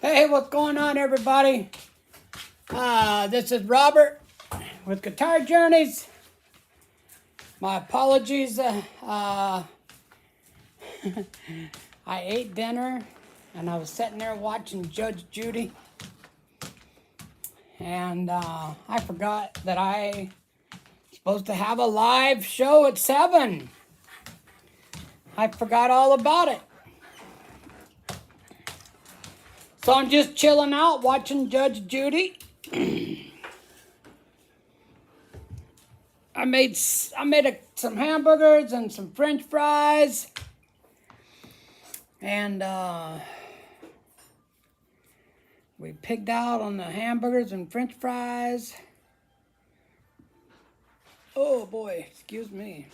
Hey, what's going on, everybody? This is Robert with Guitar Journeys. My apologies. I ate dinner and I was sitting there watching Judge Judy. And I forgot that I supposed to have a live show at 7. I forgot all about it. So I'm just chilling out watching Judge Judy. I made some hamburgers and some French fries. And we pigged out on the hamburgers and French fries. Oh boy, excuse me.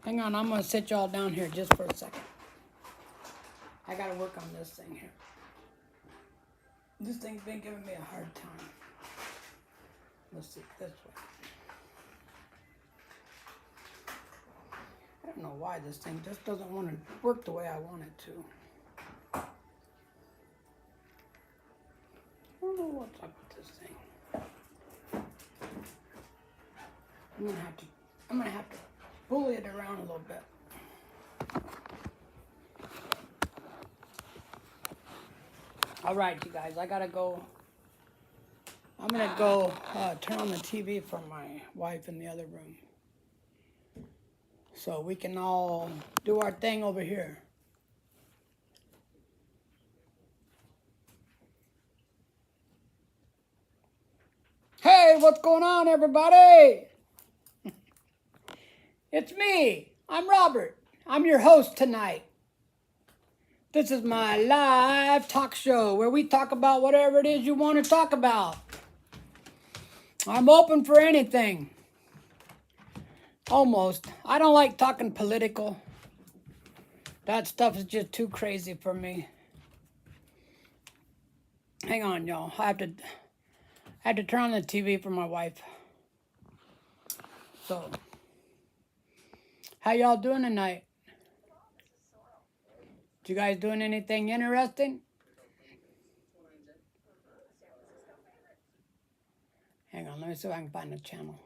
Hang on, I'm gonna sit y'all down here just for a second. I gotta work on this thing here. This thing's been giving me a hard time. Let's see, this way. I don't know why this thing just doesn't want to work the way I want it to. I don't know what's up with this thing. I'm gonna have to bully it around a little bit. All right, you guys, I gotta go. I'm gonna go turn on the TV for my wife in the other room, so we can all do our thing over here. Hey, what's going on, everybody? It's me. I'm Robert. I'm your host tonight. This is my live talk show where we talk about whatever it is you want to talk about. I'm open for anything. Almost. I don't like talking political. That stuff is just too crazy for me. Hang on, y'all. I have to turn on the TV for my wife. So, how y'all doing tonight? You guys doing anything interesting? Hang on, let me see if I can find the channel.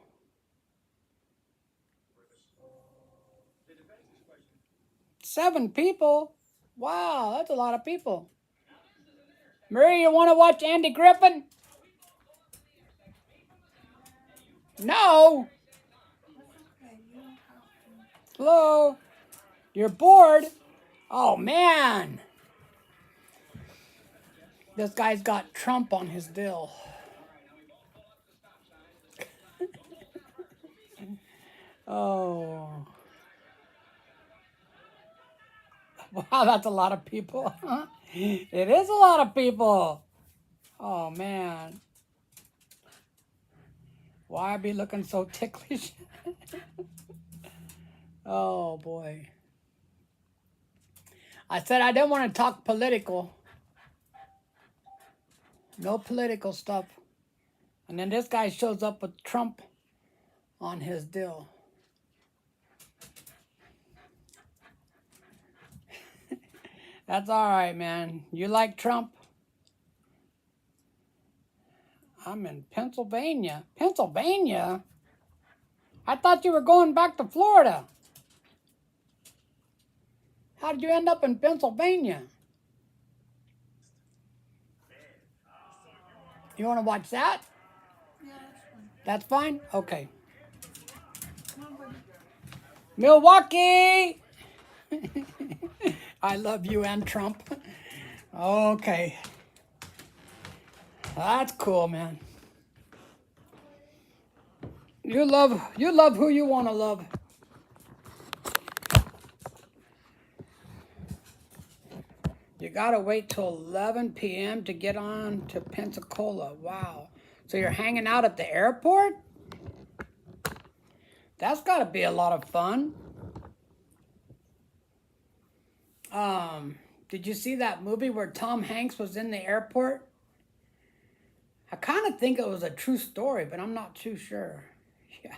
Seven people? Wow, that's a lot of people. Marie, you want to watch Andy Griffin? No. Hello? You're bored? Oh, man. This guy's got Trump on his dill. Oh. Wow, that's a lot of people. It is a lot of people. Oh, man. Why be looking so ticklish? Oh, boy. I said I didn't want to talk political. No political stuff. And then this guy shows up with Trump on his dill. That's all right, man. You like Trump? I'm in Pennsylvania. Pennsylvania? I thought you were going back to Florida. How did you end up in Pennsylvania? You want to watch that? Yeah, That's fine? Okay. Milwaukee! I love you and Trump. Okay. That's cool, man. You love who you want to love. You gotta wait till 11 p.m. to get on to Pensacola. Wow. So you're hanging out at the airport? That's gotta be a lot of fun. Did you see that movie where Tom Hanks was in the airport? I kind of think it was a true story, but I'm not too sure. Yeah.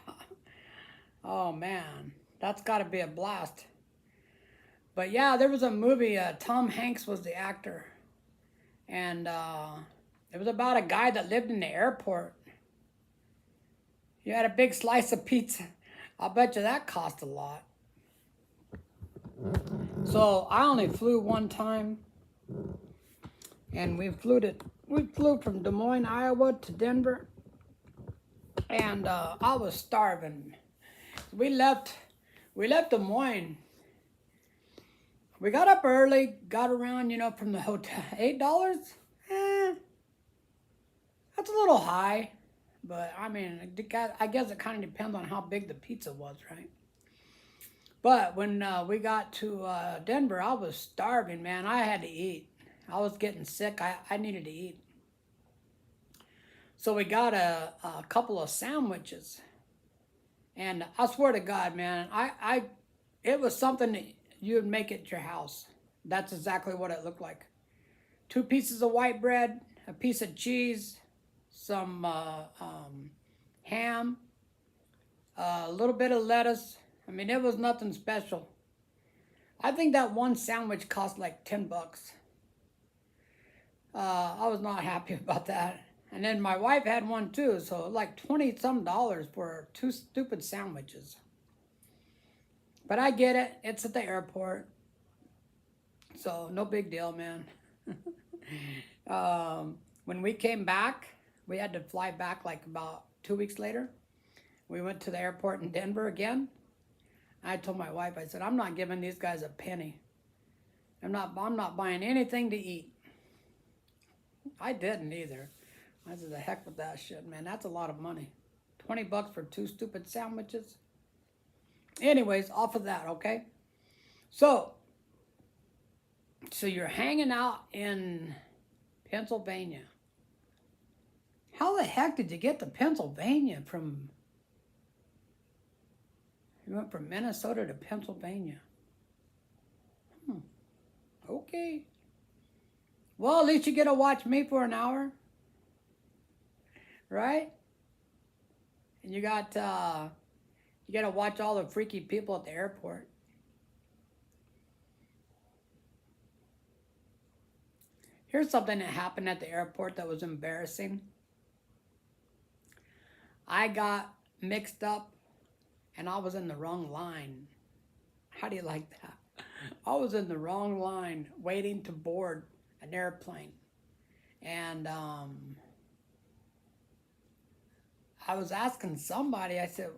Oh, man. That's got to be a blast. But yeah, there was a movie. Tom Hanks was the actor. And it was about a guy that lived in the airport. You had a big slice of pizza. I'll bet you that cost a lot. So I only flew one time, and we flew from Des Moines, Iowa to Denver, and I was starving. We left Des Moines. We got up early, got around, from the hotel. $8? That's a little high, but I mean, I guess it kind of depends on how big the pizza was, right? But when we got to Denver, I was starving, man. I had to eat. I was getting sick. I needed to eat. So we got a couple of sandwiches. And I swear to God, man, it was something that you would make at your house. That's exactly what it looked like. 2 pieces of white bread, a piece of cheese, some ham, a little bit of lettuce. I mean, it was nothing special. I think that one sandwich cost like $10. I was not happy about that. And then my wife had one too, so like $20-some for 2 stupid sandwiches. But I get it. It's at the airport. So no big deal, man. When we came back, we had to fly back like about 2 weeks later. We went to the airport in Denver again. I told my wife, I said, I'm not giving these guys a penny. I'm not buying anything to eat. I didn't either. I said, the heck with that shit, man. That's a lot of money. $20 for 2 stupid sandwiches. Anyways, off of that, okay? So you're hanging out in Pennsylvania. How the heck did you get to Pennsylvania from... You went from Minnesota to Pennsylvania. Okay. Well, at least you get to watch me for an hour. Right? And you got to watch all the freaky people at the airport. Here's something that happened at the airport that was embarrassing. I got mixed up and I was in the wrong line. How do you like that? I was in the wrong line waiting to board an airplane. And I was asking somebody, I said,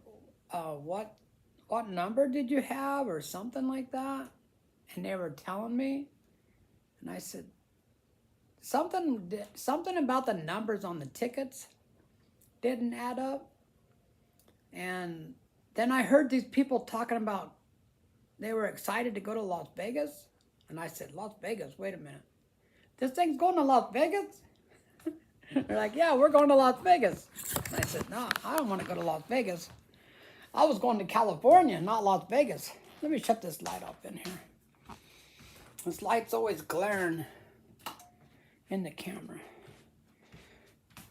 what number did you have or something like that? And they were telling me. And I said, something about the numbers on the tickets didn't add up. And then I heard these people talking about they were excited to go to Las Vegas. And I said, Las Vegas, wait a minute. This thing's going to Las Vegas? They're like, yeah, we're going to Las Vegas. And I said, no, I don't want to go to Las Vegas. I was going to California, not Las Vegas. Let me shut this light off in here. This light's always glaring in the camera.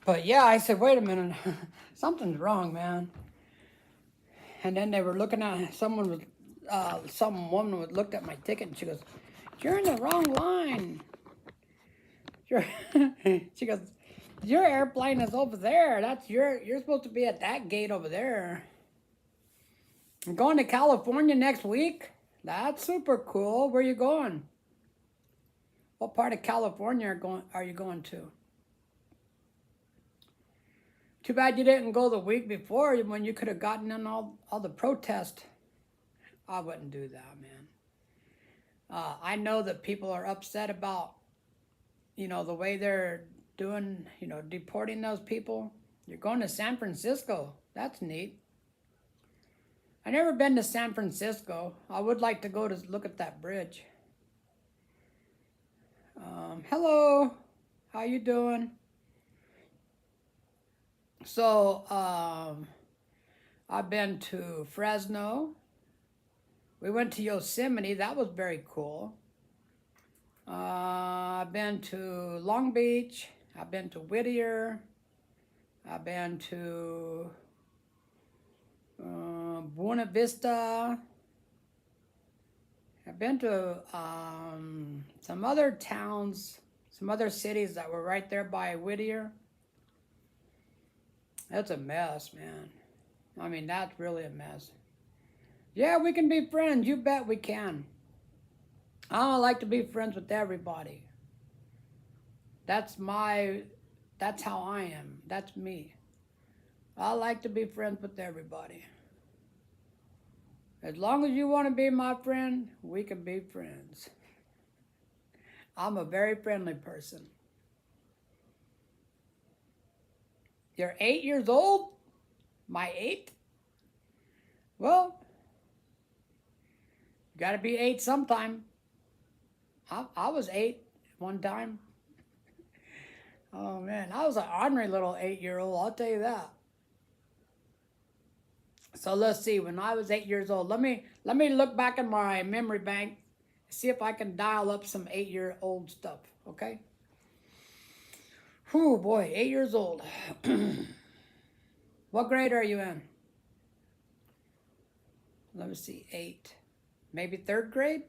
But yeah, I said, wait a minute. Something's wrong, man. And then they were looking at, some woman looked at my ticket and she goes, you're in the wrong line. She goes, your airplane is over there. You're supposed to be at that gate over there. I'm going to California next week. That's super cool. Where are you going? What part of California are you going to? Too bad you didn't go the week before when you could have gotten in all the protest. I wouldn't do that, man. I know that people are upset about, the way they're doing, deporting those people. You're going to San Francisco. That's neat. I've never been to San Francisco. I would like to go to look at that bridge. Hello. How you doing? So, I've been to Fresno. We went to Yosemite. That was very cool. I've been to Long Beach. I've been to Whittier. I've been to Buena Vista. I've been to some other towns, some other cities that were right there by Whittier. That's a mess, man. I mean, that's really a mess. Yeah, we can be friends. You bet we can. I don't like to be friends with everybody. That's how I am. That's me. I like to be friends with everybody. As long as you want to be my friend, we can be friends. I'm a very friendly person. You're 8 years old? My 8? Well, you got to be 8 sometime. I was 8 one time. Oh man, I was an ornery little 8-year-old, I'll tell you that. So let's see, when I was 8 years old, let me look back in my memory bank, see if I can dial up some 8-year-old stuff, okay? Whew, boy, 8 years old. What grade are you in? Let me see, 8. Maybe 3rd grade?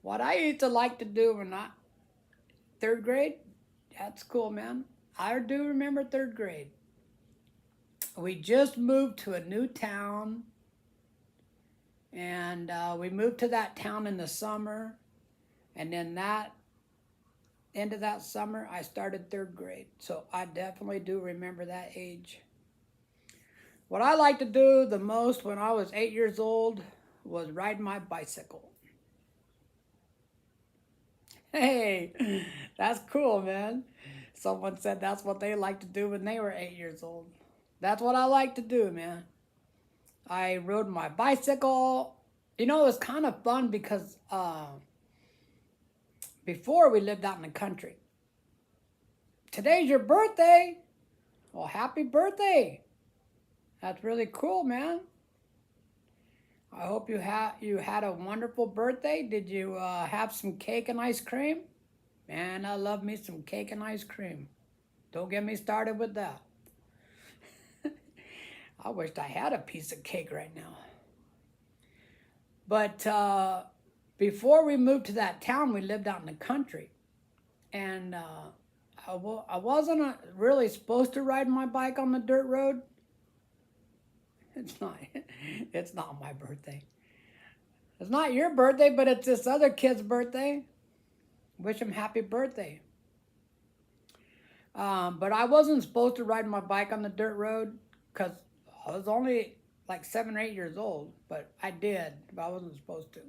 What I used to like to do when 3rd grade, that's cool, man. I do remember 3rd grade. We just moved to a new town, and we moved to that town in the summer, and then that end of that summer, I started 3rd grade. So I definitely do remember that age. What I liked to do the most when I was 8 years old was ride my bicycle. Hey, that's cool, man. Someone said that's what they liked to do when they were 8 years old. That's what I like to do, man. I rode my bicycle. You know, it was kind of fun because before we lived out in the country. Today's your birthday. Well, happy birthday. That's really cool, man. I hope you had a wonderful birthday. Did you have some cake and ice cream? Man, I love me some cake and ice cream. Don't get me started with that. I wished I had a piece of cake right now. But before we moved to that town, we lived out in the country. And I wasn't really supposed to ride my bike on the dirt road. It's not my birthday. It's not your birthday, but it's this other kid's birthday. Wish him happy birthday. But I wasn't supposed to ride my bike on the dirt road because I was only like 7 or 8 years old, but I did, but I wasn't supposed to.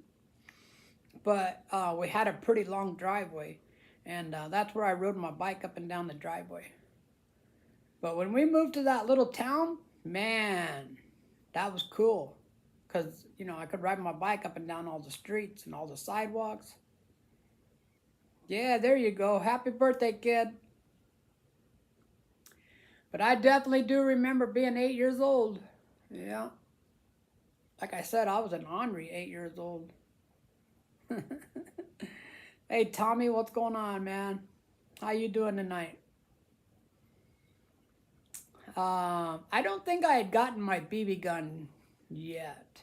But we had a pretty long driveway, and that's where I rode my bike up and down the driveway. But when we moved to that little town, man, that was cool. Because, you know, I could ride my bike up and down all the streets and all the sidewalks. Yeah, there you go. Happy birthday, kid. But I definitely do remember being 8 years old. Yeah. Like I said, I was an ornery 8 years old. Hey, Tommy, what's going on, man? How you doing tonight? I don't think I had gotten my BB gun yet.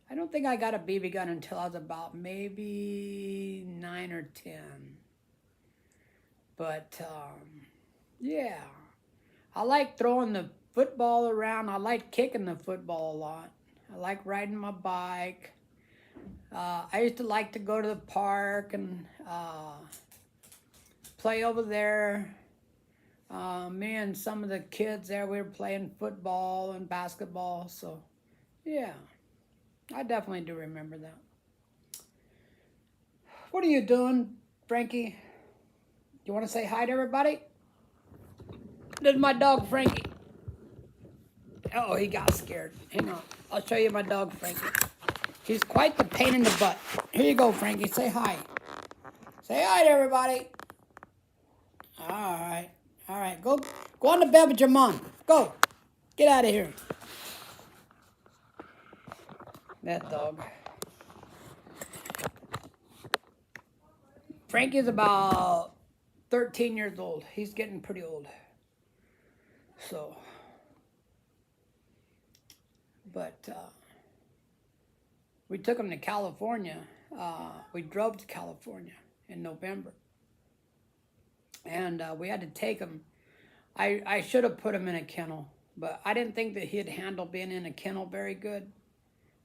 I don't think I got a BB gun until I was about maybe 9 or 10. But, yeah. I like throwing the football around. I like kicking the football a lot. I like riding my bike. I used to like to go to the park and play over there. Me and some of the kids there, we were playing football and basketball. So, yeah, I definitely do remember that. What are you doing, Frankie? You want to say hi to everybody? This is my dog, Frankie. Oh, he got scared. Hang on. I'll show you my dog, Frankie. He's quite the pain in the butt. Here you go, Frankie. Say hi. Say hi to everybody. All right. All right. Go on to bed with your mom. Go. Get out of here. That dog. Frankie's about 13 years old. He's getting pretty old. So, But we took him to California. We drove to California in November. And we had to take him. I should have put him in a kennel, but I didn't think that he'd handle being in a kennel very good.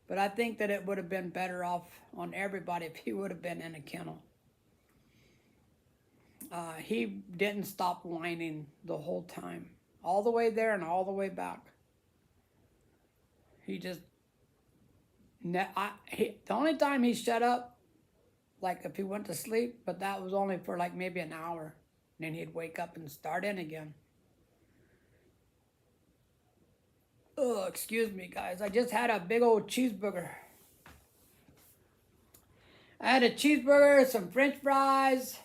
But I think that it would have been better off on everybody if he would have been in a kennel. He didn't stop whining the whole time. All the way there and all the way back. He just... the only time he shut up, like if he went to sleep, but that was only for like maybe an hour. Then he'd wake up and start in again. Oh, excuse me, guys. I just had a big old cheeseburger. I had a cheeseburger, some French fries,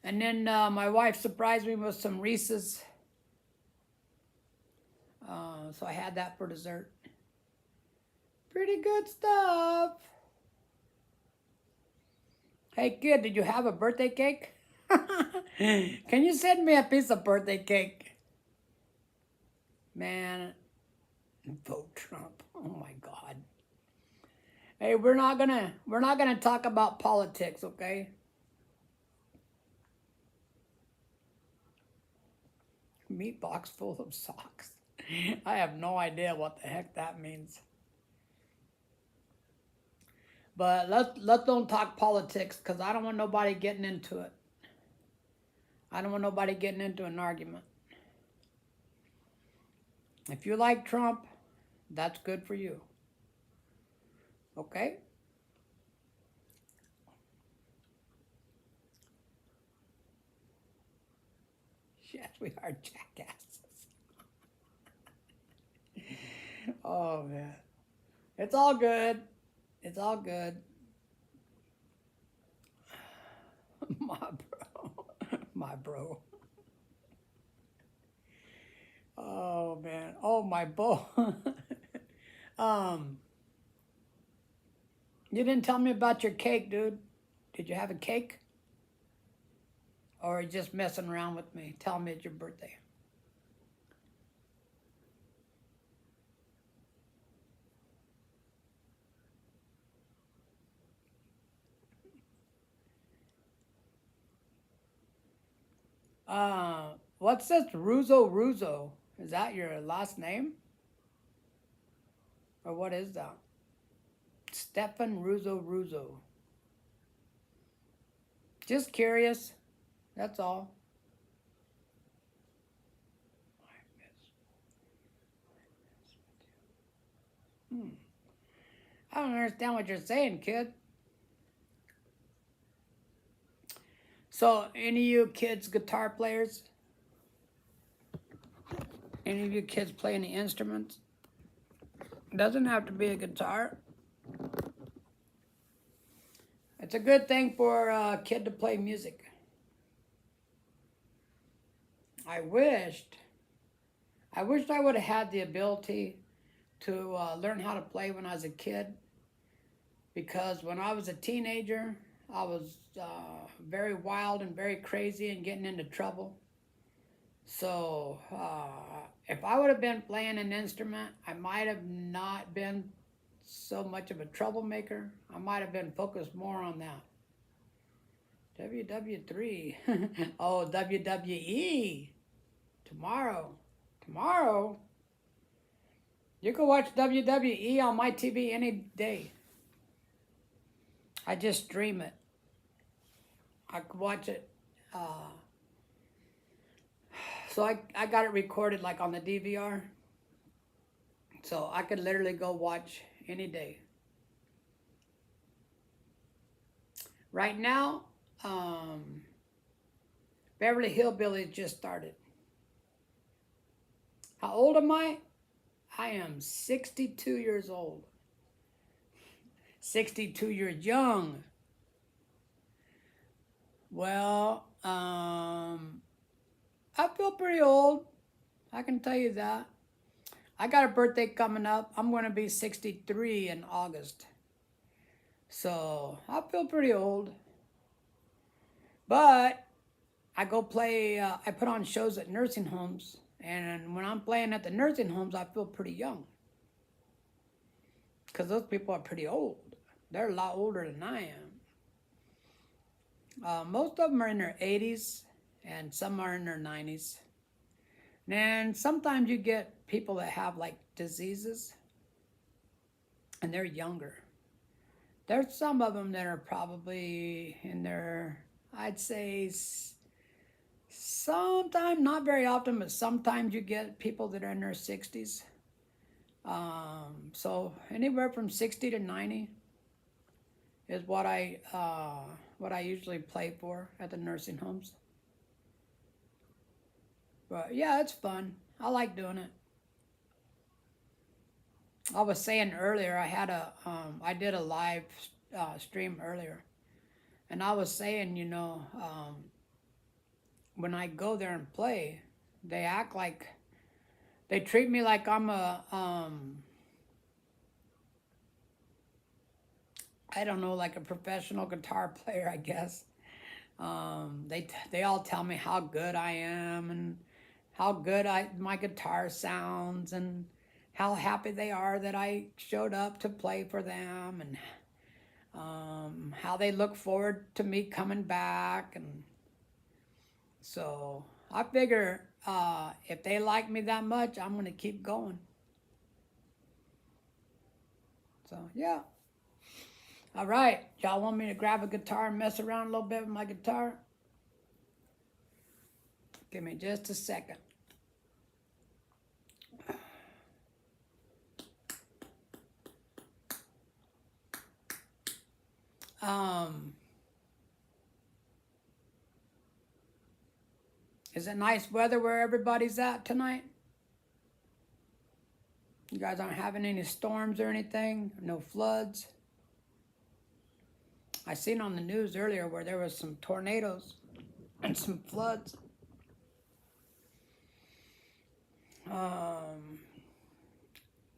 and then my wife surprised me with some Reese's. So I had that for dessert. Pretty good stuff. Hey, kid, did you have a birthday cake? Can you send me a piece of birthday cake? Man, vote Trump. Oh my God. Hey, we're not gonna talk about politics, okay? Meat box full of socks. I have no idea what the heck that means. But let's don't talk politics, because I don't want nobody getting into it. I don't want nobody getting into an argument. If you like Trump, that's good for you. Okay? Yes, we are jackasses. Oh, man. It's all good. It's all good. My bro. My bro. Oh, man. Oh, my boy. You didn't tell me about your cake, dude. Did you have a cake? Or are you just messing around with me? Tell me it's your birthday. What's this Ruzo Ruzo? Is that your last name? Or what is that? Stefan Ruzo Ruzo. Just curious. That's all. I don't understand what you're saying, kid. So, any of you kids guitar players? Any of you kids play any instruments? It doesn't have to be a guitar. It's a good thing for a kid to play music. I wished I would have had the ability to learn how to play when I was a kid, because when I was a teenager, I was very wild and very crazy and getting into trouble. So if I would have been playing an instrument, I might have not been so much of a troublemaker. I might have been focused more on that. WW3. Oh, WWE. Tomorrow. You can watch WWE on my TV any day. I just stream it. I could watch it. So I got it recorded like on the DVR. So I could literally go watch any day. Right now, Beverly Hillbillies just started. How old am I? I am 62 years old. 62 years young. Well, I feel pretty old. I can tell you that. I got a birthday coming up. I'm going to be 63 in August. So I feel pretty old. But I go play, I put on shows at nursing homes. And when I'm playing at the nursing homes, I feel pretty young. because those people are pretty old. They're a lot older than I am. Most of them are in their 80s, and some are in their 90s. And sometimes you get people that have like diseases, and they're younger. There's some of them that are probably in their, I'd say, sometimes, not very often, but sometimes you get people that are in their 60s. So anywhere from 60 to 90 is what I usually play for at the nursing homes. But yeah, it's fun. I like doing it. I was saying earlier, I did a live stream earlier, and I was saying, when I go there and play, they treat me like I'm I don't know, like a professional guitar player, I guess. They all tell me how good I am and how good my guitar sounds and how happy they are that I showed up to play for them, and how they look forward to me coming back. And so I figure if they like me that much, I'm going to keep going. So yeah. All right. Y'all want me to grab a guitar and mess around a little bit with my guitar? Give me just a second. Is it nice weather where everybody's at tonight? You guys aren't having any storms or anything? No floods? I seen on the news earlier where there was some tornadoes and some floods.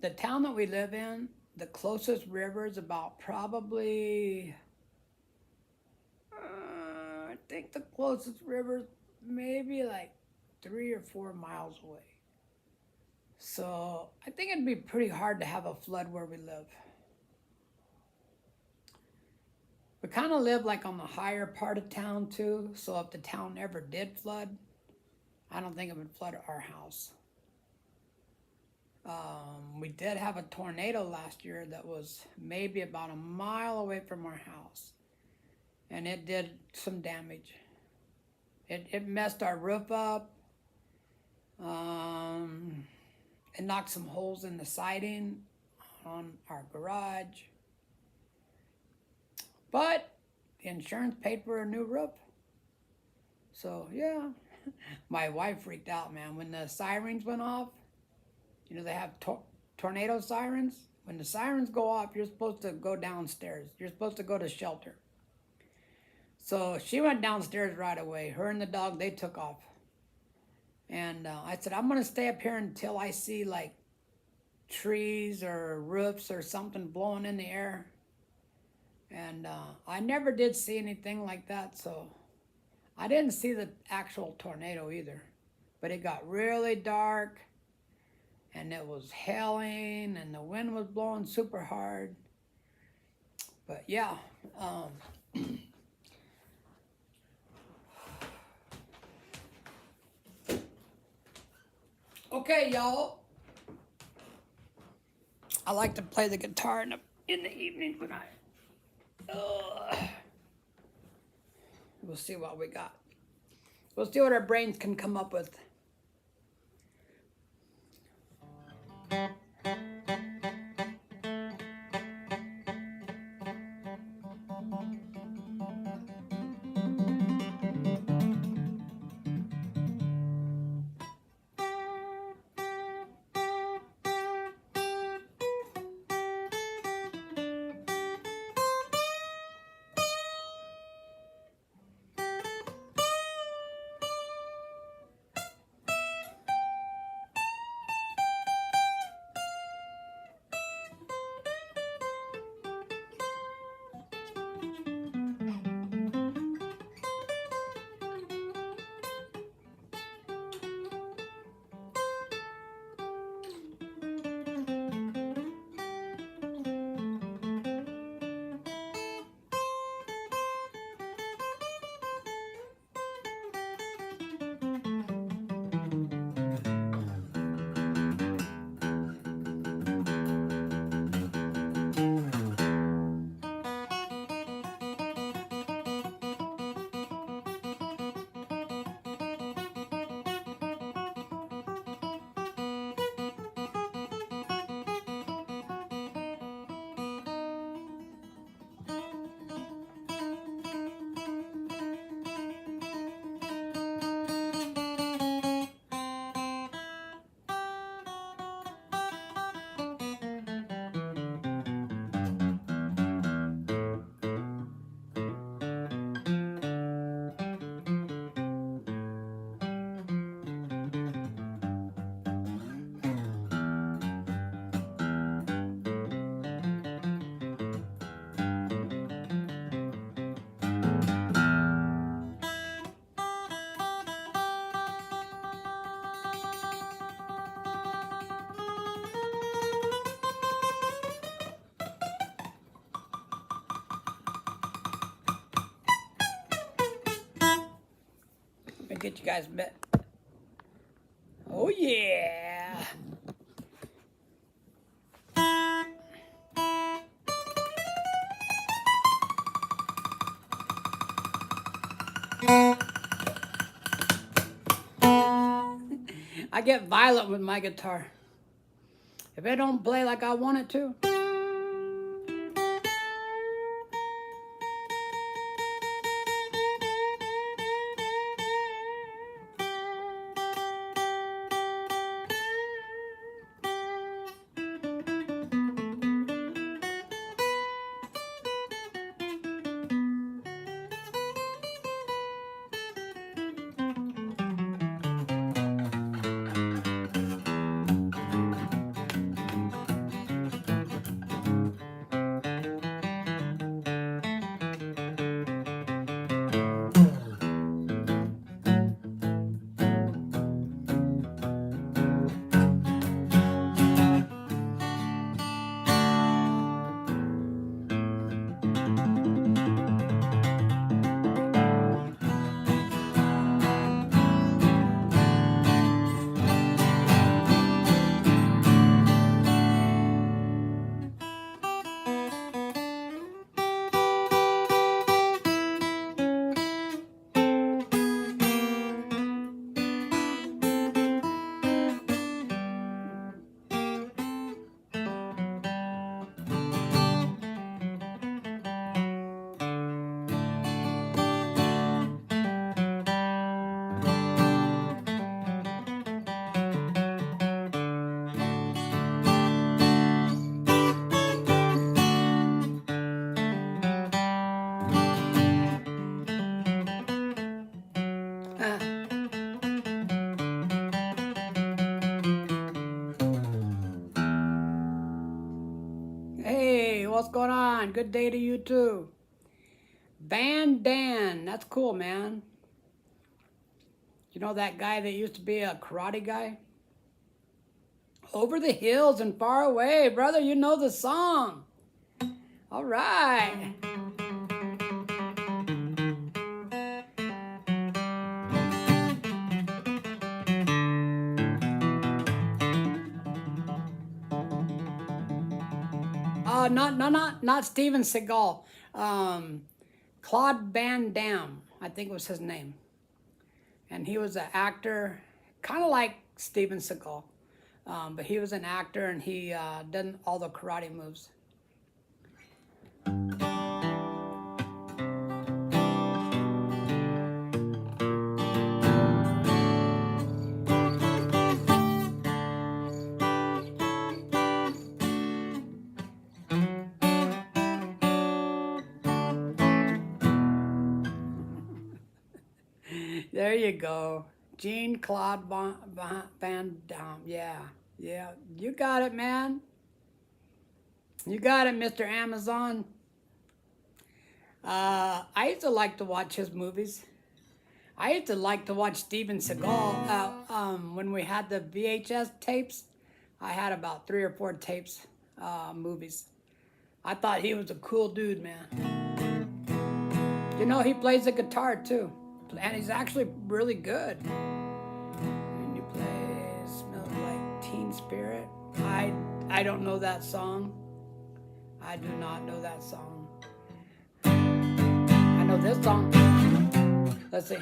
The town that we live in, the closest river is about probably, I think the closest river maybe like 3 or 4 miles away. So I think it'd be pretty hard to have a flood where we live. We kind of live like on the higher part of town too, so if the town ever did flood, I don't think it would flood our house. We did have a tornado last year that was maybe about a mile away from our house, and it did some damage. It messed our roof up. It knocked some holes in the siding on our garage. But the insurance paid for a new roof. So yeah, my wife freaked out, man. When the sirens went off, they have tornado sirens. When the sirens go off, you're supposed to go downstairs. You're supposed to go to shelter. So she went downstairs right away. Her and the dog, they took off. And I said, I'm going to stay up here until I see like trees or roofs or something blowing in the air. And I never did see anything like that, so I didn't see the actual tornado either. But it got really dark, and it was hailing, and the wind was blowing super hard. But yeah. Okay, y'all. I like to play the guitar in the evening when we'll see what we got. We'll see what our brains can come up with. get you guys bet. Oh yeah. I get violent with my guitar. If it don't play like I want it to. Hey, what's going on? Good day to you too. Van Dan, that's cool, man. You know that guy that used to be a karate guy? Over the hills and far away, brother, you know the song. All right. Not Steven Seagal. Claude Van Damme, I think was his name. And he was an actor, kind of like Steven Seagal. But he was an actor and he done all the karate moves. There you go. Jean-Claude Van Damme. Yeah. You got it, man. You got it, Mr. Amazon. I used to like to watch his movies. I used to like to watch Steven Seagal. When we had the VHS tapes, I had about 3 or 4 tapes, movies. I thought he was a cool dude, man. You know, he plays the guitar too. And he's actually really good. And you play Smells Like Teen Spirit. I don't know that song. I do not know that song. I know this song. Let's see.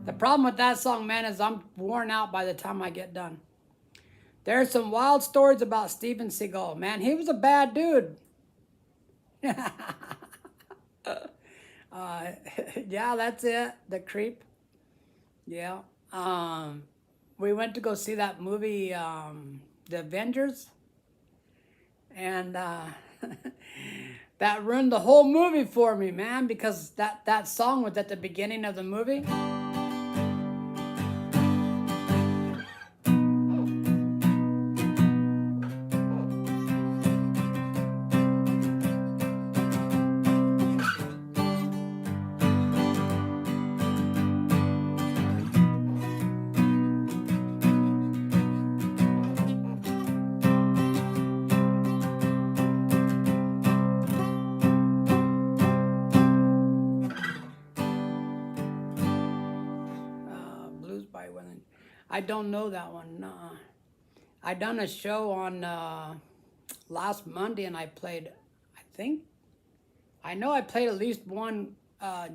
The problem with that song, man, is I'm worn out by the time I get done. There's some wild stories about Steven Seagal, man. He was a bad dude. Yeah, that's it. The Creep. Yeah. We went to go see that movie, The Avengers. And that ruined the whole movie for me, man, because that song was at the beginning of the movie. probably wasn't. I don't know that one. I done a show on last Monday, and I played, I know I played at least one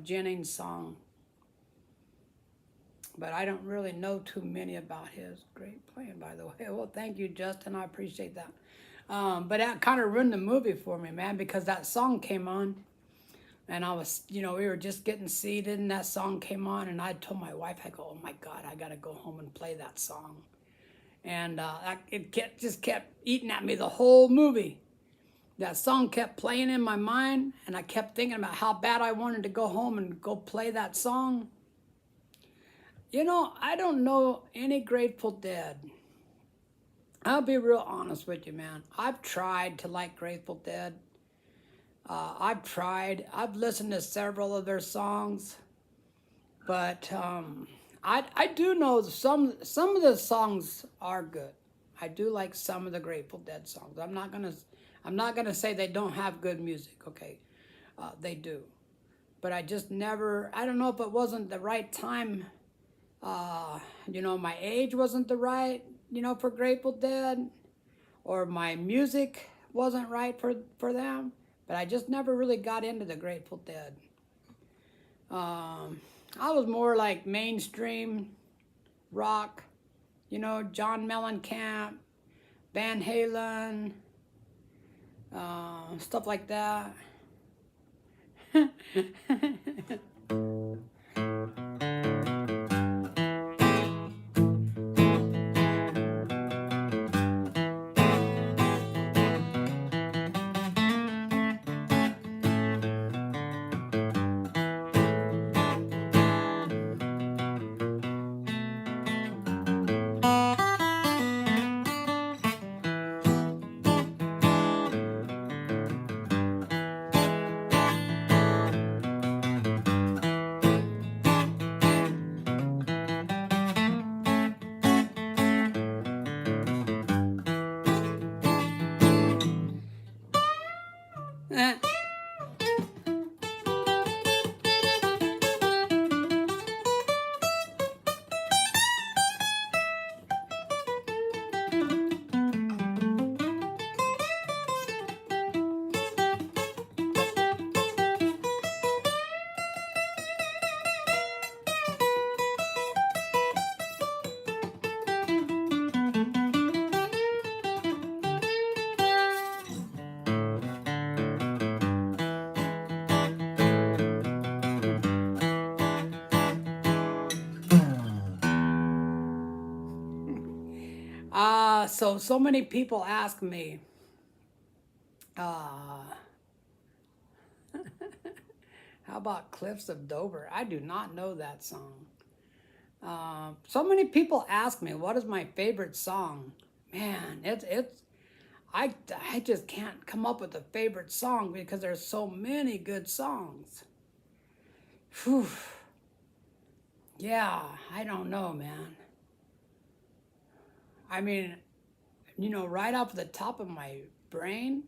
Jennings song, but I don't really know too many about his. Great playing, by the way. Well, thank you, Justin. I appreciate that. But that kind of ruined the movie for me, man, because that song came on, and I was, we were just getting seated, and that song came on, and I told my wife, I go, oh my God, I got to go home and play that song. And just kept eating at me the whole movie. That song kept playing in my mind, and I kept thinking about how bad I wanted to go home and go play that song. I don't know any Grateful Dead. I'll be real honest with you, man. I've tried to like Grateful Dead. I've tried. I've listened to several of their songs, but I do know some of the songs are good. I do like some of the Grateful Dead songs. I'm not gonna say they don't have good music. Okay, they do, but I just never. I don't know if it wasn't the right time. My age wasn't the right, for Grateful Dead, or my music wasn't right for them. But I just never really got into the Grateful Dead. I was more like mainstream rock, John Mellencamp, Van Halen, stuff like that. So many people ask me, how about Cliffs of Dover? I do not know that song. So many people ask me, what is my favorite song? Man, I just can't come up with a favorite song because there's so many good songs. Whew. Yeah, I don't know, man. I mean, right off the top of my brain,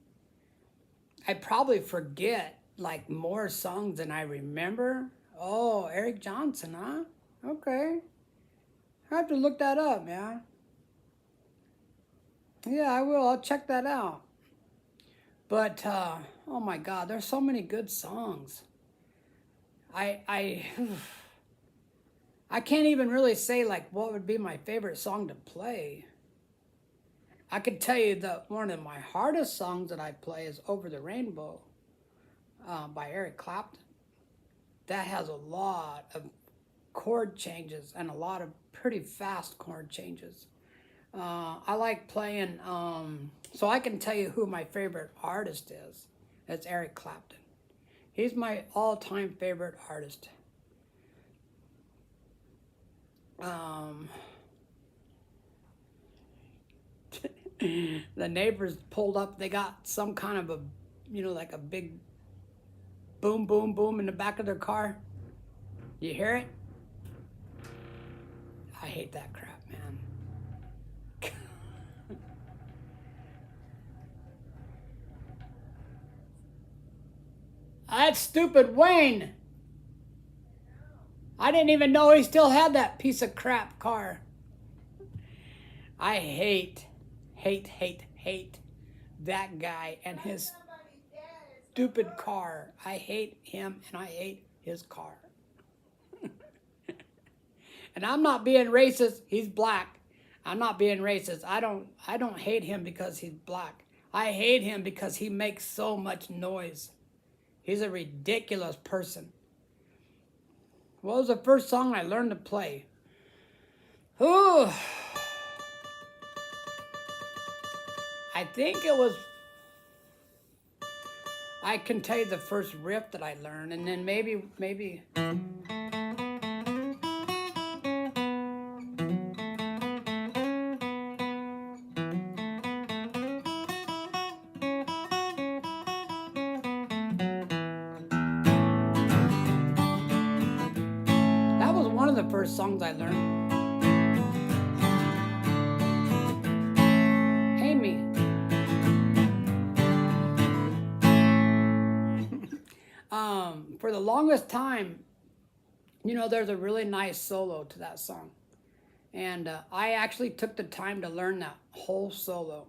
I probably forget like more songs than I remember. Oh, Eric Johnson, huh? Okay. I have to look that up, man. Yeah, I will. I'll check that out. But oh my God, there's so many good songs. I I can't even really say like what would be my favorite song to play. I could tell you that one of my hardest songs that I play is Over the Rainbow by Eric Clapton. That has a lot of chord changes and a lot of pretty fast chord changes. I like playing, so I can tell you who my favorite artist is. It's Eric Clapton. He's my all-time favorite artist. The neighbors pulled up. They got some kind of a, like a big boom, boom, boom in the back of their car. You hear it? I hate that crap, man. That's stupid Wayne. I didn't even know he still had that piece of crap car. I hate that guy and his stupid car. I hate him and I hate his car. And I'm not being racist. He's black. I'm not being racist. I don't hate him because he's black. I hate him because he makes so much noise. He's a ridiculous person. What was the first song I learned to play? Ooh. I think it was, I can tell you the first riff that I learned, and then maybe. That was one of the first songs I learned. Hey me. For the longest time, you know, there's a really nice solo to that song. And I actually took the time to learn that whole solo.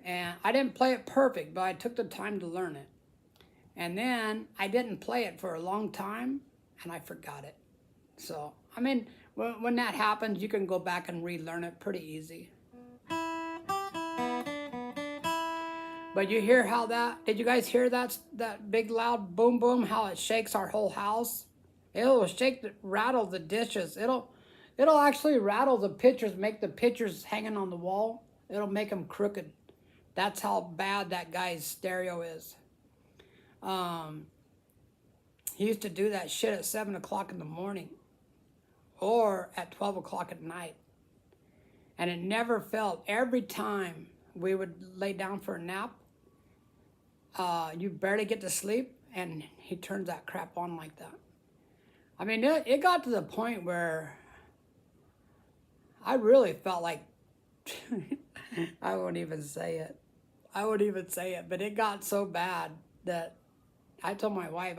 And I didn't play it perfect, but I took the time to learn it. And then I didn't play it for a long time, and I forgot it. So, I mean, when that happens, you can go back and relearn it pretty easy. But you hear how that, did you guys hear that big loud boom boom, how it shakes our whole house? It'll rattle the dishes. It'll actually rattle the pictures, make the pictures hanging on the wall. It'll make them crooked. That's how bad that guy's stereo is. He used to do that shit at 7 o'clock in the morning or at 12 o'clock at night. And it never failed. Every time we would lay down for a nap, you barely get to sleep, and he turns that crap on like that. I mean, it got to the point where I really felt like, I won't even say it. But it got so bad that I told my wife,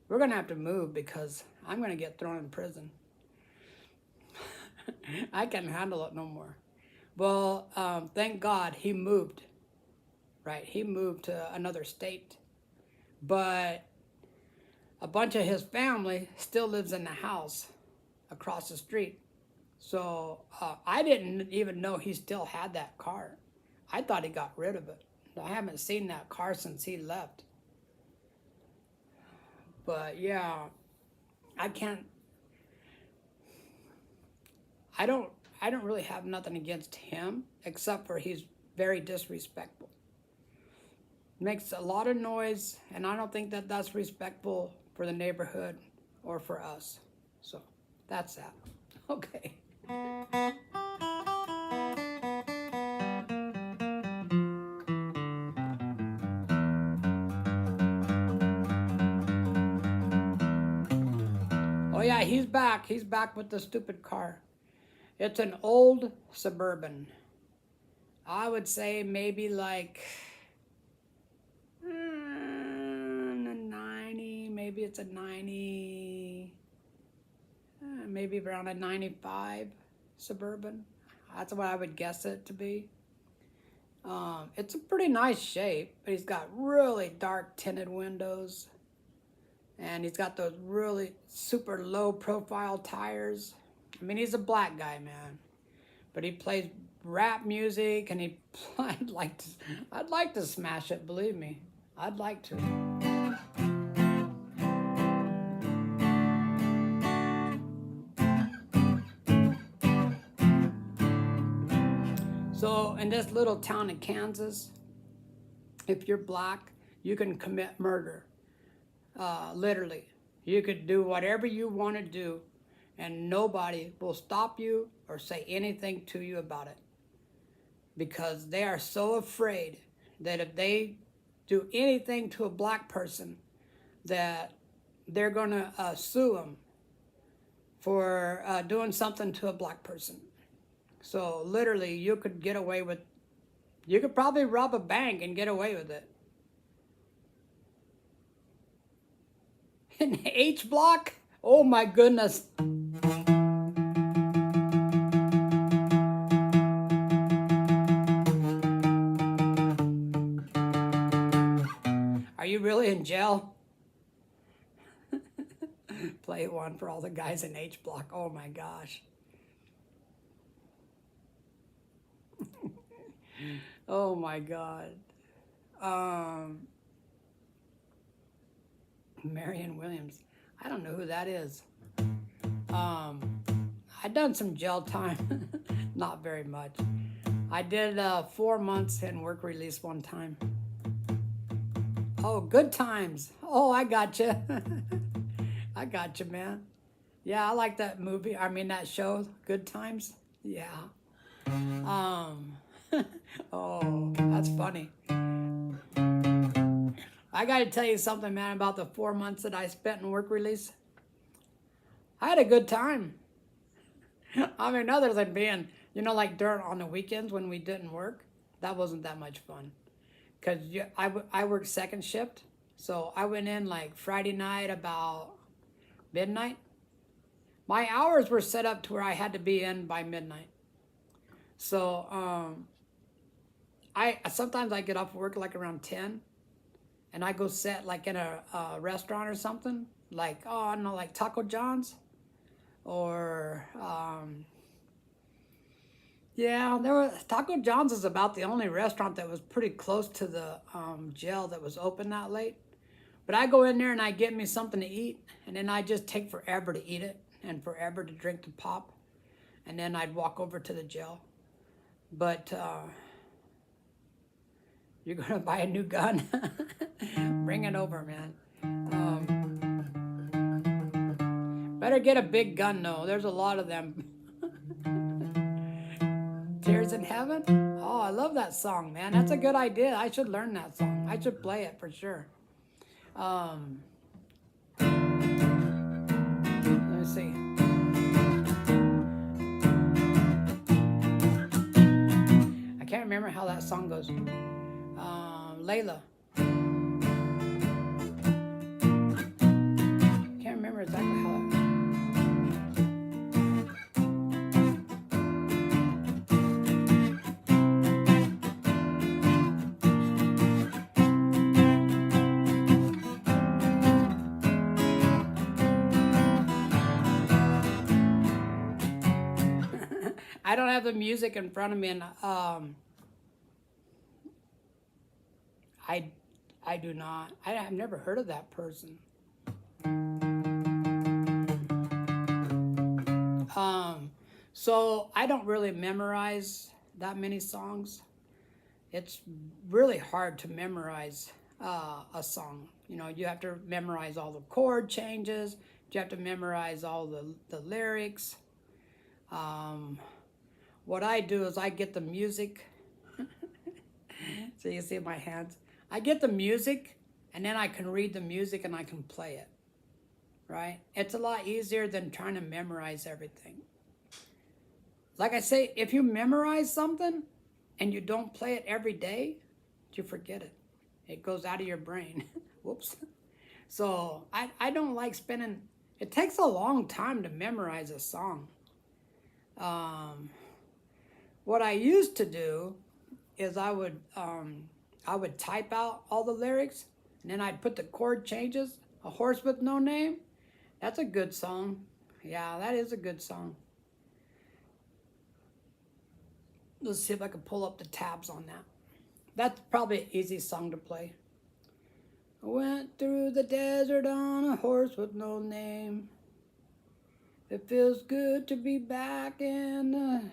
we're going to have to move because I'm going to get thrown in prison. I can't handle it no more. Well, thank God he moved. Right, he moved to another state. But a bunch of his family still lives in the house across the street. So I didn't even know he still had that car. I thought he got rid of it. I haven't seen that car since he left. But yeah, I don't really have nothing against him, except for he's very disrespectful. Makes a lot of noise, and I don't think that that's respectful for the neighborhood or for us. So that's that. Okay. Oh yeah, he's back. He's back with the stupid car. It's an old Suburban. I would say maybe like a 90, maybe it's a 90, maybe around a 95 Suburban. That's what I would guess it to be. It's a pretty nice shape, but he's got really dark tinted windows. And he's got those really super low profile tires. I mean, he's a black guy, man. But he plays rap music, and I'd like to smash it, believe me. I'd like to. So in this little town in Kansas, if you're black, you can commit murder. Literally. You could do whatever you want to do, and nobody will stop you or say anything to you about it. Because they are so afraid that if they do anything to a black person, that they're going to sue them for doing something to a black person. So literally, you could probably rob a bank and get away with it. In H block? Oh my goodness. Are you really in jail? Play one for all the guys in H Block. Oh my gosh. Oh my God. Marion Williams. I don't know who that is. I done some jail time. Not very much. I did 4 months in work release one time. Oh, Good Times. Oh, I got you. I got you, man. Yeah, I like that movie. I mean, that show, Good Times. Yeah. Oh, that's funny. I got to tell you something, man, about the 4 months that I spent in work release. I had a good time. I mean, other than being, like during on the weekends when we didn't work, that wasn't that much fun. Because I worked second shift. So I went in like Friday night about midnight. My hours were set up to where I had to be in by midnight. So I sometimes I get off work like around 10, and I go sit like in a restaurant or something, like, oh, I don't know, like Taco John's, or yeah, Taco John's is about the only restaurant that was pretty close to the jail that was open that late. But I go in there and I get me something to eat, and then I just take forever to eat it and forever to drink the pop, and then I'd walk over to the jail. But you're gonna buy a new gun? Bring it over, man. Better get a big gun, though. There's a lot of them. Tears in Heaven? Oh, I love that song, man. That's a good idea. I should learn that song. I should play it for sure. Let me see. I can't remember how that song goes. Layla. Can't remember exactly how that. I don't have the music in front of me, and I do not. I've never heard of that person. So I don't really memorize that many songs. It's really hard to memorize a song. You have to memorize all the chord changes. You have to memorize all the lyrics. What I do is I get the music. So you see my hands. I get the music, and then I can read the music and I can play it. Right? It's a lot easier than trying to memorize everything. Like I say, if you memorize something and you don't play it every day, you forget it. It goes out of your brain. Whoops. So I don't like spending, it takes a long time to memorize a song. What I used to do is I would type out all the lyrics, and then I'd put the chord changes. A Horse with No Name. That's a good song. Yeah, that is a good song. Let's see if I can pull up the tabs on that. That's probably an easy song to play. I went through the desert on a horse with no name. It feels good to be back in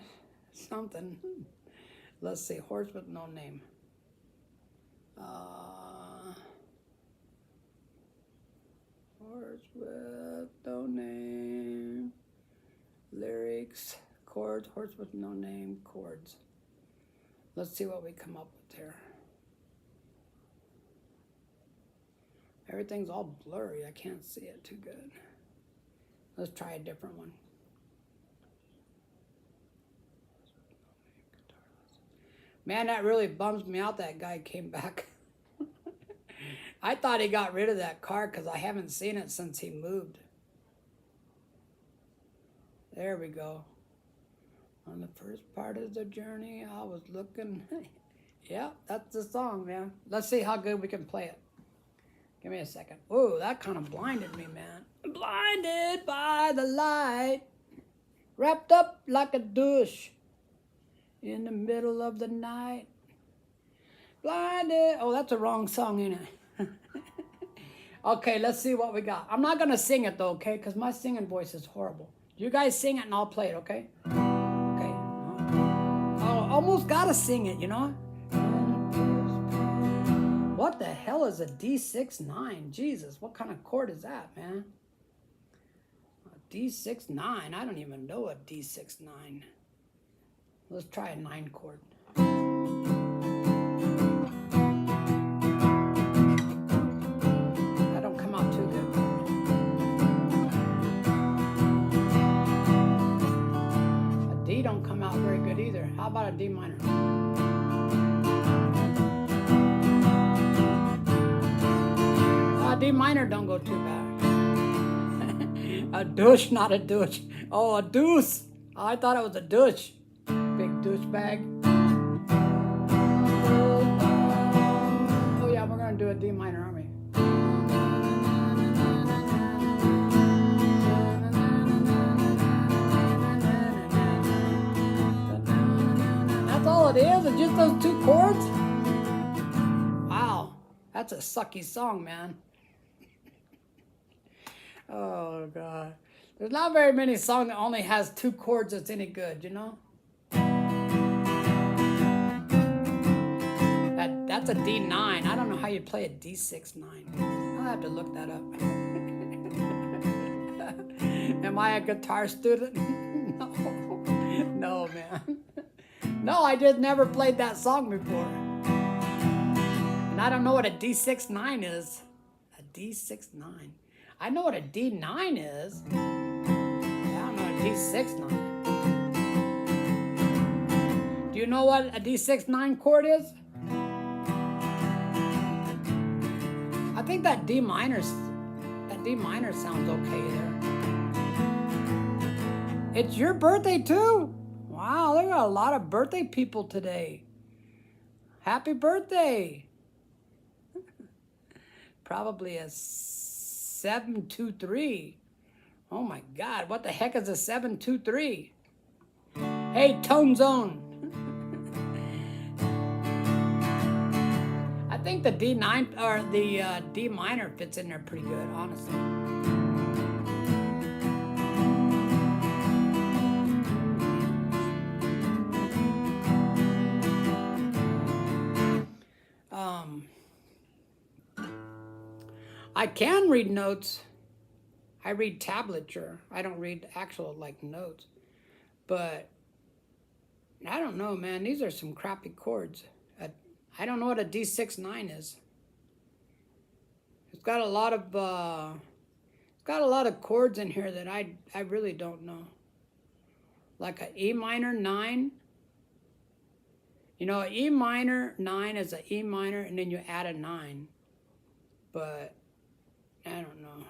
something. Let's see, Horse with No Name. Horse with No Name. Lyrics, chords, Horse with No Name, chords. Let's see what we come up with here. Everything's all blurry. I can't see it too good. Let's try a different one. Man, that really bums me out that guy came back. I thought he got rid of that car because I haven't seen it since he moved. There we go. On the first part of the journey, I was looking. Yeah, that's the song, man. Let's see how good we can play it. Give me a second. Whoa, that kind of blinded me, man. Blinded by the light, wrapped up like a douche in the middle of the night. Blinded. Oh, that's a wrong song, ain't it? Okay, let's see what we got. I'm not going to sing it, though, okay? Because my singing voice is horrible. You guys sing it, and I'll play it, okay? Okay. I almost got to sing it, you know? What the hell is a D6-9? Jesus, what kind of chord is that, man? A D6-9. I don't even know a D6-9. Let's try a 9 chord. That don't come out too good. A D don't come out very good either. How about a D minor? D minor don't go too bad. A douche, not a douche. Oh, a deuce. Oh, I thought it was a douche. Big douchebag. Oh yeah, we're gonna do a D minor, aren't we? That's all it is? It's just those 2 chords? Wow, that's a sucky song, man. Oh, God. There's not very many songs that only has 2 chords that's any good, you know? That's a D9. I don't know how you play a D6-9. I'll have to look that up. Am I a guitar student? No. No, man. No, I just never played that song before. And I don't know what a D6-9 is. A D6-9. I know what a D9 is. I don't know what a D6-9. Do you know what a D6-9 chord is? I think that D minor sounds okay there. It's your birthday too? Wow, there are a lot of birthday people today. Happy birthday. Probably a 723. Oh my God, what the heck is a 723? Hey, Tone Zone. I think the D9 or the D minor fits in there pretty good, honestly. I can read notes. I read tablature. I don't read actual like notes. But I don't know, man. These are some crappy chords. I don't know what a D6-9 is. It's got a lot of chords in here that I really don't know. Like a E minor 9. You know, E minor 9 is a E minor and then you add a 9. But I don't know.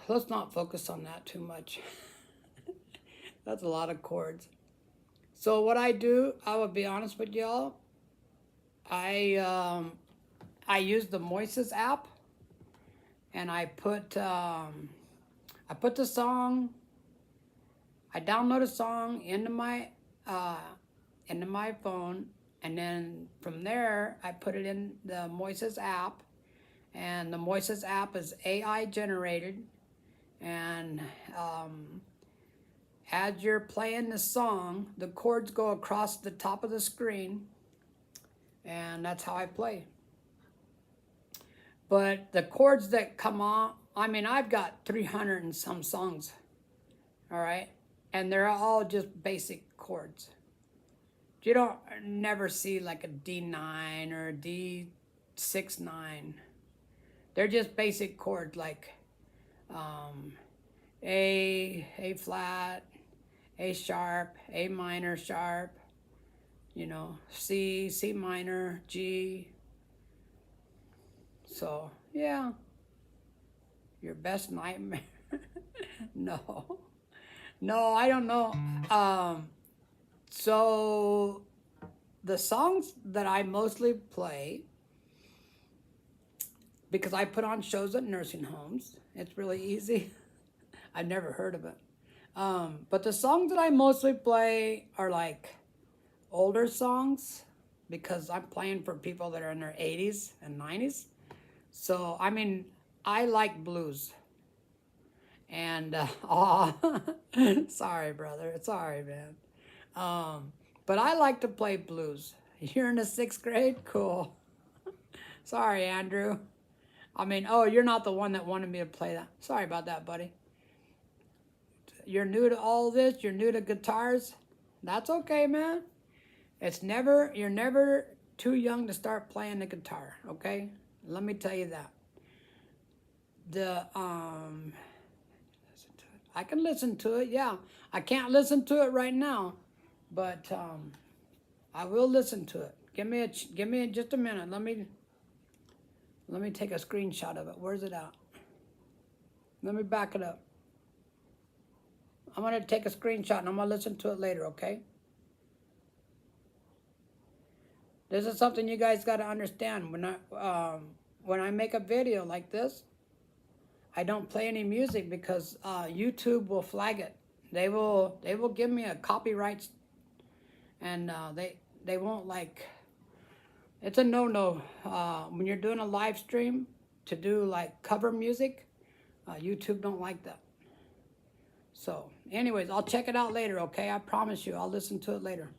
Let's not focus on that too much. That's a lot of chords. So what I do, I will be honest with y'all, I use the Moises app, and I put the song, I download a song into my phone, and then from there I put it in the Moises app, and the Moises app is AI generated, and as you're playing the song, the chords go across the top of the screen, and that's how I play. But the chords that come on, I mean, I've got 300 and some songs, all right? And they're all just basic chords. You don't never see like a D9 or a D6-9. They're just basic chords like A flat, A sharp, A minor sharp, you know, C, C minor, G. So, yeah, your best nightmare. No. No, I don't know. So the songs that I mostly play, because I put on shows at nursing homes, it's really easy. I've never heard of it. But the songs that I mostly play are like older songs because I'm playing for people that are in their 80s and 90s. So, I mean, I like blues. And, sorry, brother. It's all right, man. But I like to play blues. You're in the 6th grade? Cool. Sorry, Andrew. I mean, oh, you're not the one that wanted me to play that. Sorry about that, buddy. You're new to all this. You're new to guitars. That's okay, man. You're never too young to start playing the guitar, okay? Let me tell you that. I can listen to it, yeah. I can't listen to it right now, but I will listen to it. Give me just a minute. Let me take a screenshot of it. Where's it at? Let me back it up. I'm gonna take a screenshot and I'm gonna listen to it later, okay? This is something you guys got to understand. When I make a video like this, I don't play any music because YouTube will flag it. They will give me a copyright, and they won't like. It's a no-no when you're doing a live stream to do like cover music. YouTube don't like that. So, anyways, I'll check it out later. Okay, I promise you, I'll listen to it later.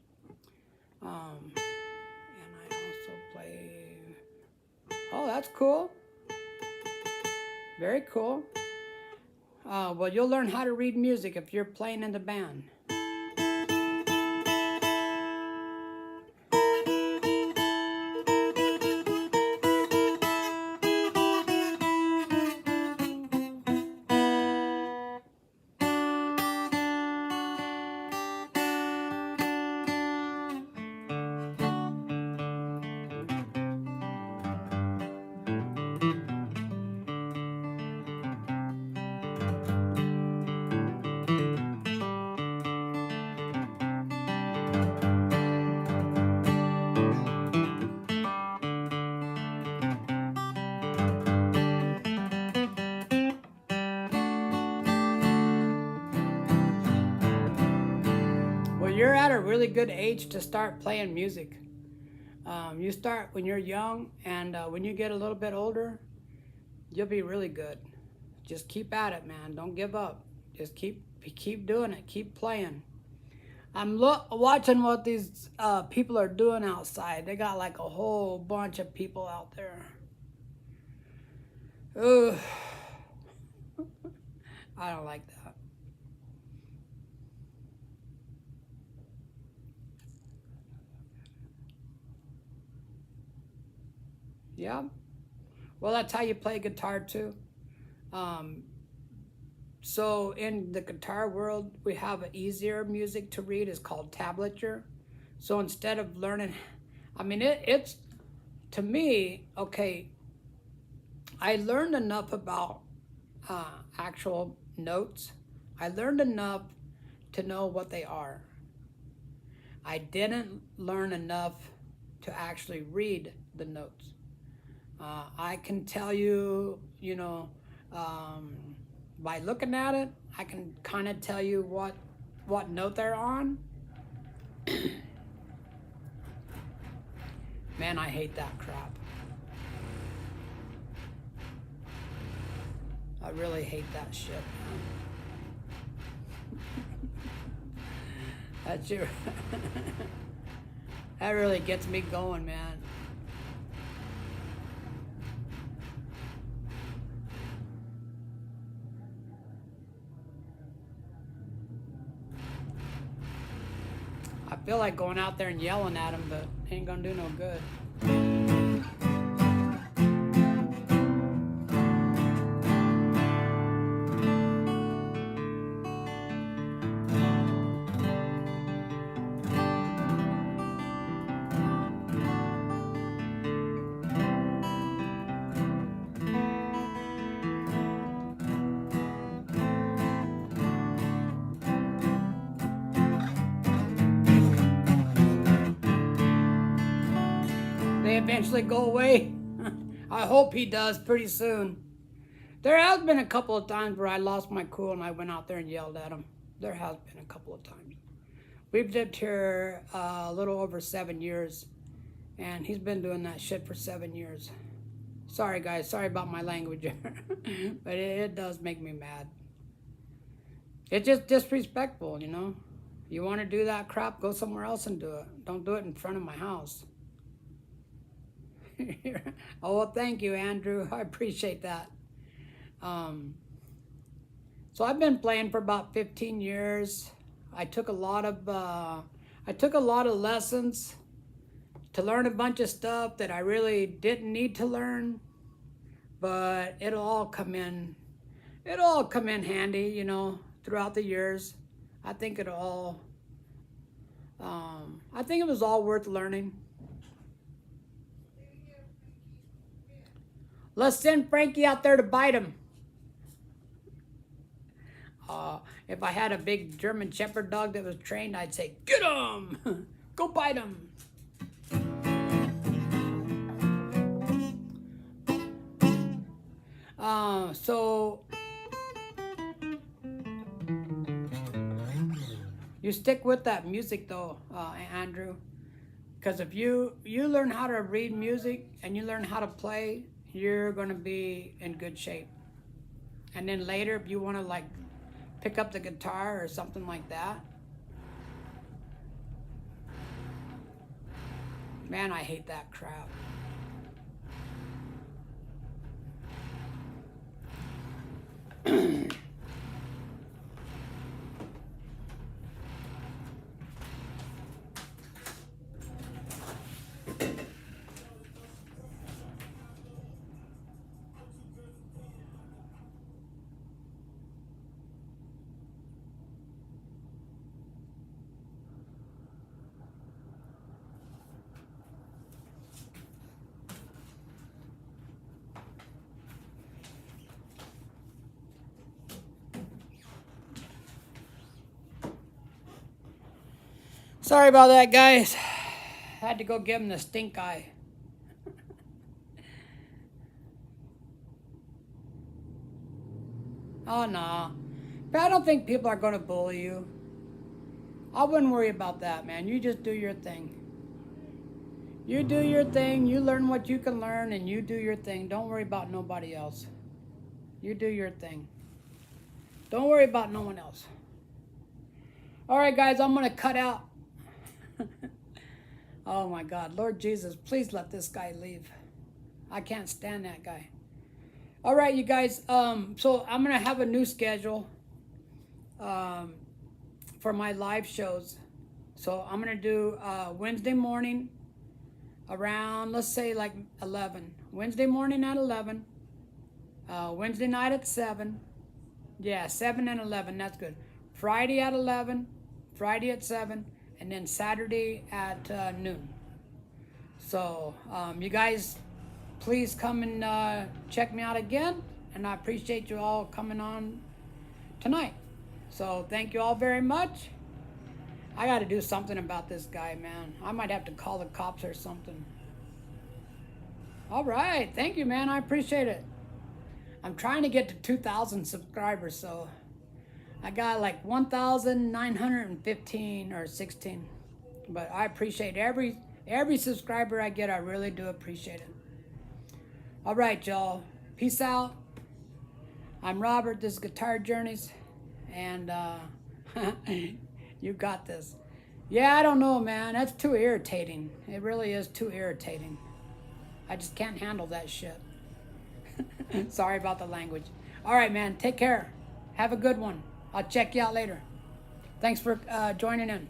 And I also play. Oh, that's cool. Very cool. Well, you'll learn how to read music if you're playing in the band. Well, you're at a really good age to start playing music. You start when you're young, and when you get a little bit older, you'll be really good. Just keep at it, man. Don't give up. Just keep doing it. Keep playing. I'm watching what these people are doing outside. They got like a whole bunch of people out there. Ugh. I don't like that. Yeah. Well, that's how you play guitar too. So in the guitar world, we have an easier music to read. It's called tablature. So instead of learning, I mean, it's to me, okay, I learned enough about actual notes. I learned enough to know what they are. I didn't learn enough to actually read the notes. I can tell you, by looking at it, I can kind of tell you what note they're on. Man, I hate that crap. I really hate that shit, man. That really gets me going, man. I feel like going out there and yelling at them, but ain't gonna do no good. eventually go away? I hope he does pretty soon. There has been a couple of times where I lost my cool and I went out there and yelled at him. There has been a couple of times. We've lived here a little over 7 years, and he's been doing that shit for 7 years. Sorry, guys. Sorry about my language. But it does make me mad. It's just disrespectful, you know? You want to do that crap, go somewhere else and do it. Don't do it in front of my house. Oh, well, thank you, Andrew. I appreciate that. So I've been playing for about 15 years. I took a lot of lessons to learn a bunch of stuff that I really didn't need to learn, but it'll all come in handy, you know, throughout the years. I think it was all worth learning. Let's send Frankie out there to bite him. If I had a big German Shepherd dog that was trained, I'd say, get him! Go bite him! So you stick with that music though, Andrew, because if you learn how to read music and you learn how to play, you're going to be in good shape. And then later, if you want to like pick up the guitar or something like that, man, I hate that crap. Sorry about that, guys. Had to go give him the stink eye. Oh, no. But I don't think people are going to bully you. I wouldn't worry about that, man. You just do your thing. You do your thing. You learn what you can learn, and you do your thing. Don't worry about nobody else. You do your thing. Don't worry about no one else. All right, guys, I'm going to cut out. Oh my God, Lord Jesus, please let this guy leave. I can't stand that guy. All right, you guys, so I'm gonna have a new schedule for my live shows. So I'm gonna do Wednesday morning around, let's say like 11. Wednesday morning at 11. Wednesday night at 7. Yeah, 7 and 11, that's good. Friday at 11, Friday at 7. And then Saturday at noon. So you guys, please come and check me out again. And I appreciate you all coming on tonight. So thank you all very much. I got to do something about this guy, man. I might have to call the cops or something. All right. Thank you, man. I appreciate it. I'm trying to get to 2,000 subscribers, so I got like 1,915 or 16, but I appreciate every subscriber I get. I really do appreciate it. All right, y'all. Peace out. I'm Robert. This is Guitar Journeys, and you got this. Yeah, I don't know, man. That's too irritating. It really is too irritating. I just can't handle that shit. Sorry about the language. All right, man. Take care. Have a good one. I'll check you out later. Thanks for joining in.